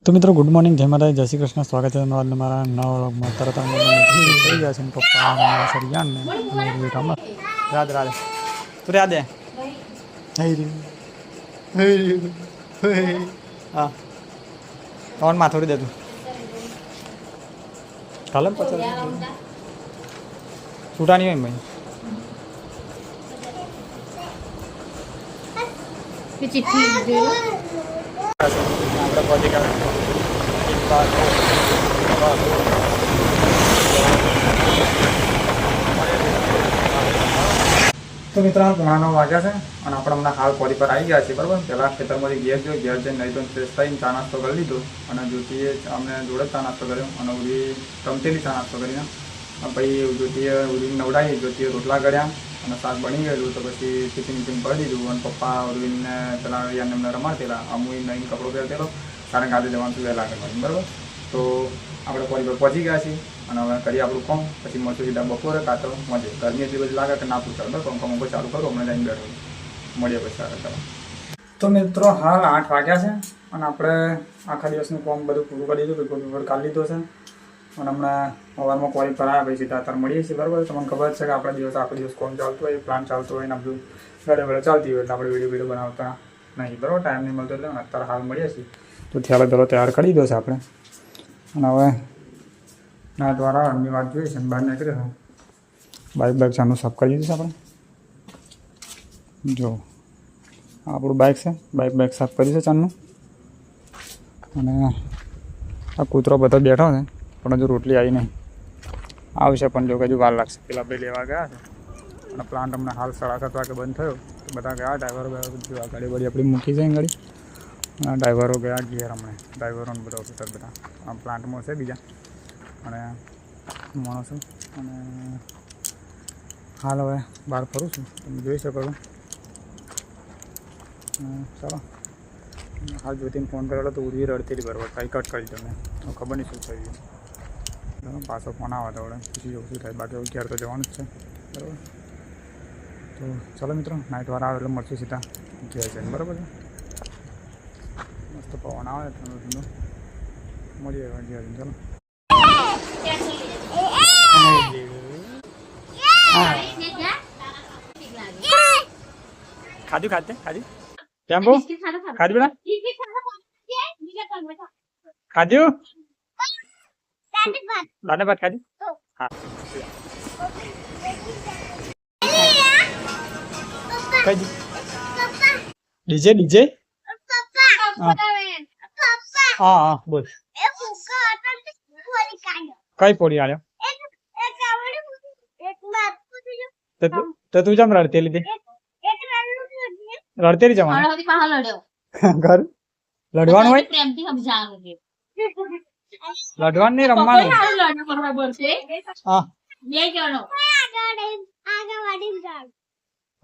તો મિત્રો good morning, જય માતા, જય શ્રી કૃષ્ણ. સ્વાગત છે મારા નવા વ્લોગમાં. તરત થઈ ગયા છે પપ્પા સરિયાન ને રમત. યાદ રાધે તું યાદ હા કौन માથોડી દે તું કાલે પછી છૂટાની હોય ભાઈ આપણે પહોંચી ગયા. તો મિત્રો 9:30 વાગ્યા છે અને આપણે હમણાં હાલ કોરી પર આવી ગયા છીએ. બરાબર, પહેલાં ખેતરમાંથી ઘેર ઘેર જઈને નહીં તો ફ્રેશ થઈને ચા નાસ્તો કરી લીધો અને જ્યોતિએ અમને જોડે ચા નાસ્તો કર્યો અને ઉડી રમતેલી ચા નાસ્તો કરીને પછી જ્યોતિએ ઉડીને નવડાવી, જ્યોતિએ રોટલા કર્યા અને શાક બની ગયેલું. તો પછી ટિફિન ભરી દીધું અને પપ્પા ઉડીને પેલા યાને એમને રમાડતેલા. અમુએ નહીં કપડો પહેરતેલો કારણ કે આજે જવાનું છું વહેલા કરવાનું. બરાબર, તો આપણે કોરી પર પહોંચી ગયા છીએ અને હવે કરીએ આપણું કામ. પછી મળશું સીધા બપોરે કાં તો મજે. ગરમી એટલી બધી લાગે કે ના પૂછાય. બરાબર, પંખો ચાલુ કરો, હમણાં જઈને બેઠો મળીએ પછી આગળ. ચાલો તો મિત્રો હાલ 8 વાગ્યા છે અને આપણે આખા દિવસનું કામ બધું પૂરું કરી દીધું. પેપર કાઢી લીધો છે અને હમણાં સવારમાં કોરી પર આવ્યા પછી સીધા અત્યારે મળીએ છીએ. બરાબર, તમને ખબર છે કે આપણા દિવસ આખો દિવસ કોમ ચાલતું હોય, પ્લાન ચાલતું હોય ને બધું ઘરે ઘરે ચાલતી હોય એટલે આપણે વિડીયો બનાવતા નહીં. બરાબર, ટાઈમ નહીં મળતો એટલે અત્યારે હાલ મળીએ છીએ. તો ત્યારે પેલો તૈયાર કરી દીધો છે આપણે અને હવે ના દ્વારા એમની વાત જોઈએ છે અને બહાર નીકળ્યો છે. બાઇક ચાનું સાફ કરી દીધું છે આપણે. જો આપણું બાઇક છે, બાઇક સાફ કર્યું છે ચાનું. અને આ કૂતરો બધો બેઠો છે પણ હજુ રોટલી આવી નહીં. આવશે પણ જો હજુ વાર લાગશે. પેલા ભાઈ લેવા ગયા છે અને પ્લાન્ટ અમને હાલ 7:30 વાગે બંધ થયો. તો બધા ગયા ડ્રાઈવરો ગયા, ગાડી બધી આપણી મૂકી જાય ગાડી. ડ્રાઈવરો ગયા ઘેર. હમણાં ડ્રાઈવરોને બધા ઓફિસર બધા આ પ્લાન્ટમાં છે બીજા અને માણસો. અને હાલ હવે બહાર ફરું છું, તમે જોઈ શકો છો. ચાલો, હાલ જ્યોતિને ફોન કરેલો તો ઉડી રડતી બરાબર, કાંઈ કટ કરી દો મેં. ખબર નહીં શું થઈ ગયું. પાછો ફોન આવે તો હવે પછી જોવું શું થાય. બાકી ક્યારે તો જવાનું જ છે. બરાબર, તો ચાલો મિત્રો, નાઇટ વાર આવે એટલે મળશું સીધા ઘેર જઈને. બરાબર છે, મસ્ત પવન આવે ઠંડો ઠંડો. મળીએ ઘેર જઈને. ચાલો ખાધું ખાધું ટેમ્પો ખાધું બેટા ખાધું દાને ભાત ખાધું. હા કઈ ડીજે હા હા બોલ. કઈ પોડી આવ્યો તો તું જમ રડતી લીધી રડતેલી જવાનું ઘર લડવાનું હોય. લડવાનું નહીં, રમવાનું. હા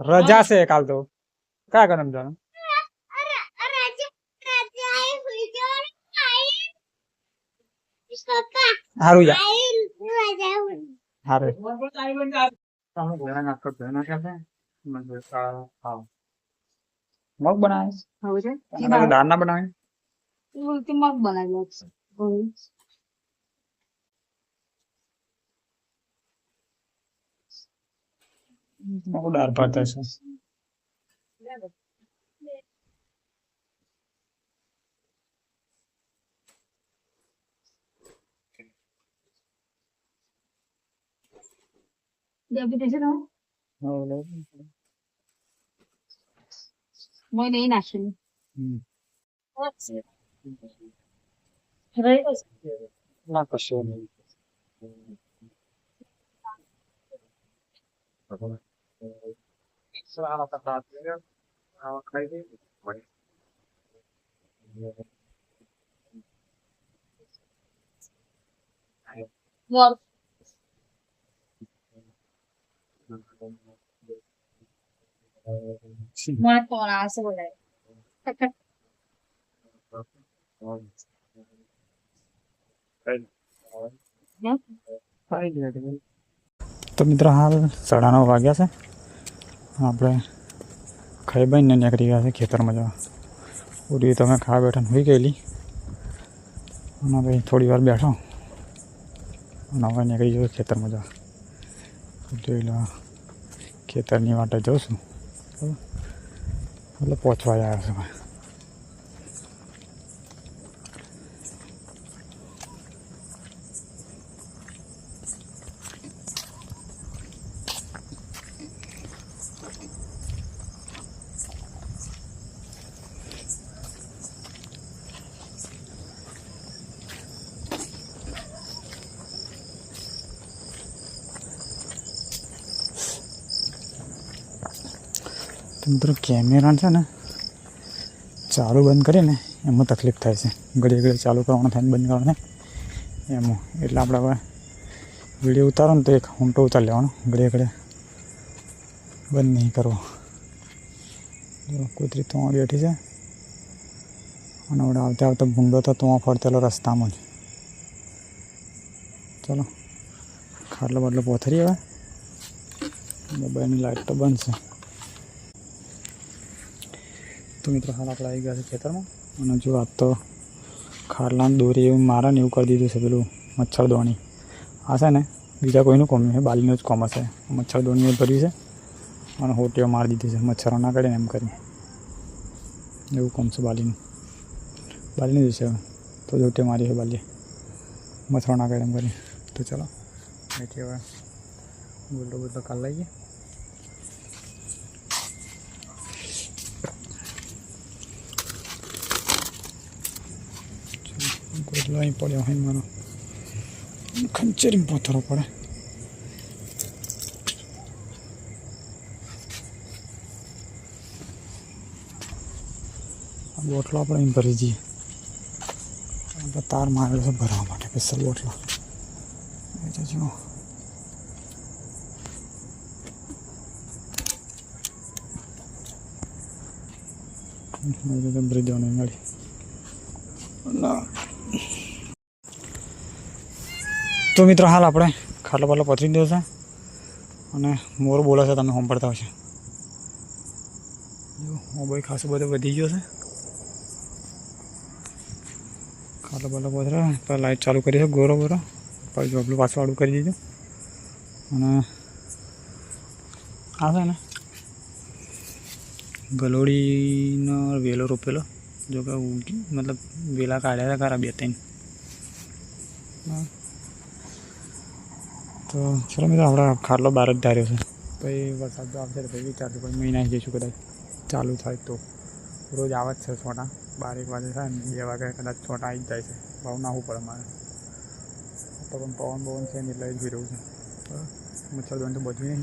રજા છે કાલ તો કયા કરમ જવાનું. સારું જા સારું મગ બનાવે દાળ ના બનાવે. મગ બનાવી દાળ ભાત હશે. মই નહીં નાખશું. ના કશું નહીં. મને ફોન આવશે બોલાય. તો મિત્રો હાલ 9:30 વાગ્યા છે. આપણે ખાઈ બનીને નીકળી ગયા છે ખેતરમાં જવા. ઉડી તમે ખાવા બેઠા હોઈ ગયેલી અને ભાઈ થોડી વાર બેઠો અને હવે નીકળી જવું ખેતરમાં જવા. જોઈ લો ખેતરની વાટે જઉં છું એટલે પહોંચવા આવ્યા છે ભાઈ. મિત્રો કેમેરા છે ને ચાલુ બંધ કરીને એમાં તકલીફ થાય છે. ઘડીએ ઘડીએ ચાલુ કરવાનું થાય ને બંધ કરવાનું થાય એમાં. એટલે આપણે હવે વિડીયો ઉતારો ને તો એક ઊંટો ઉતારી લેવાનો, ઘડીએ ઘડીએ બંધ નહીં કરવો. જો કૂતરી તો બેઠી છે અને હવે આવતા આવતા ભૂંડો તો ફરતેલો રસ્તામાં જ. ચલો ખાટલો બાટલો પોથરી હવે મોબાઈલની લાઈટ તો બંધ છે. તો મિત્રો હાલ આપણે આવી ગયા છે ખેતરમાં અને જો આ તો ખાટલાની દોરી એવું મારે ને એવું કરી દીધું છે પેલું મચ્છરદોણી. આ છે ને બીજા કોઈનું કોમ નહીં, બાલીનું જ કોમ હશે. મચ્છરદોણી ભર્યું છે અને હોટીઓ મારી દીધી છે મચ્છરો ના કરે ને એમ કરી, એવું કોમ છે બાલીનું. બાલીનું જ છે તો હોટીઓ મારી છે બાલીએ, મચ્છરો ના કરે એમ કરી. તો ચાલો એથી હવે બોલતો કાલ લઈએ. ગોટલો અહીં પડ્યો હોય મારો, ખંચેરી પથ્થરો પડે. આ બોટલો આપણે અહીં ભરી જઈએ. તાર મારેલો છે ભરવા માટે સ્પેશિયલ બોટલો. જુઓ ભરી દેવાનું ગાડી. તો મિત્રો હાલ આપણે ખાટલો બાટલો પથરી દો છે અને મોર બોલે છે, તમે સાંભળતા હશે. જો મોબાઈલ ખાસો બધો વધી ગયો છે. ખાટલો બાટલો પથરે પહેલાં લાઇટ ચાલુ કરી છે ગોરો ગોરો, પછી જોબલું પાછું આડું કરી દીધું. અને આ છે ને ગલોડીનો વેલો રોપેલો, જો કે મતલબ વેલા કાઢ્યા હતા ખરા 2-3. તો ચલો મિત્રો આપણે ખાટલો બહાર જ ધાર્યો છે. પછી વરસાદ તો આવશે તો પછી વિચારશું પછી મહિના જઈશું કદાચ ચાલુ થાય તો. રોજ આવે જ છે છોટા, 12-1 વાગે થાય ને 2 વાગે કદાચ છોટા આવી જ જાય છે. ભાવ નાખવું પડે મારે તો પણ પવન છે ને એટલે જ ભી રહ્યું છે. મચ્છરદાની તો બધું નહીં,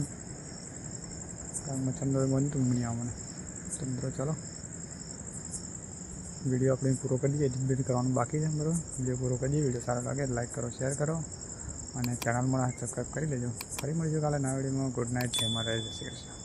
કારણ મચ્છરદાની બંધ તો ઊંઘ નહીં આવે મને. તો મિત્રો ચાલો વિડીયો આપણે પૂરો કરી દઈએ. એડિટ કરવાનું બાકી છે બરાબર. વિડીયો પૂરો કરી દઈએ. વિડીયો સારો લાગે લાઈક કરો, શેર કરો અને ચેનલમાં સબસ્ક્રાઈબ કરી લેજો. ફરી મળીશું કાલે નવા વિડીયોમાં. ગુડ નાઇટ, જય મહારાજ, જય શ્રી કૃષ્ણ.